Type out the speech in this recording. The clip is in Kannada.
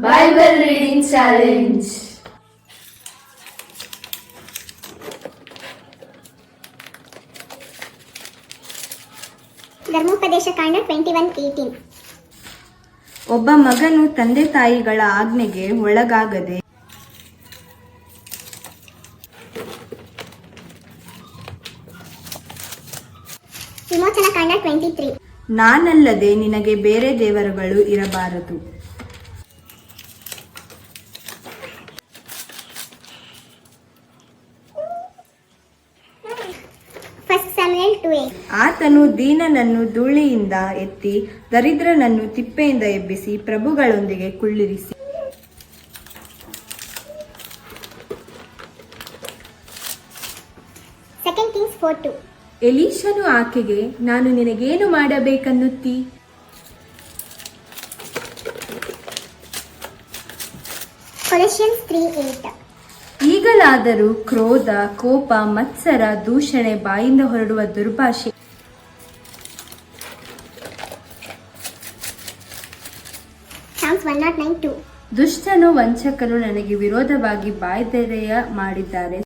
Bible reading challenge. ಧರ್ಮೋಪದೇಶ ಕಾಂಡ 21:18. ಒಬ್ಬ ಮಗನು ತಂದೆ ತಾಯಿಗಳ ಆಜ್ಞೆಗೆ ಒಳಗಾಗದೆ ವಿಮೋಚನ ಕಾಂಡ 23. ನಾನಲ್ಲದೆ ನಿನಗೆ ಬೇರೆ ದೇವರುಗಳು ಇರಬಾರದು. ಫಸ್ಟ್ ಸ್ಯಾಮುಯೇಲ್ 2:8. ಆತನು ದೀನನನ್ನು ಧೂಳಿಯಿಂದ ಎತ್ತಿ ದರಿದ್ರನನ್ನು ತಿಪ್ಪೆಯಿಂದ ಎಬ್ಬಿಸಿ ಪ್ರಭುಗಳೊಂದಿಗೆ ಕುಳ್ಳಿರಿಸಿ ಸೆಕೆಂಡ್ ಕಿಂಗ್ಸ್ 4:2. ಎಲೀಷನು ಆಕೆಗೆ, ನಾನು ನಿನಗೇನು ಮಾಡಬೇಕನ್ನುತ್ತಿ? ಕೊಲೊಸ್ಸಿಯನ್ಸ್ 3:8. ಈಗಲಾದರೂ ಕ್ರೋಧ, ಕೋಪ, ಮತ್ಸರ, ದೂಷಣೆ, ಬಾಯಿಂದ ಹೊರಡುವ ದುರ್ಭಾಷೆ ಸಾಮ್ಸ್ 109:2. ದುಷ್ಟನು ವಂಚಕರು ನನಗೆ ವಿರೋಧವಾಗಿ ಬಾಯ್ದೆರೆಯ ಮಾಡಿದ್ದಾರೆ.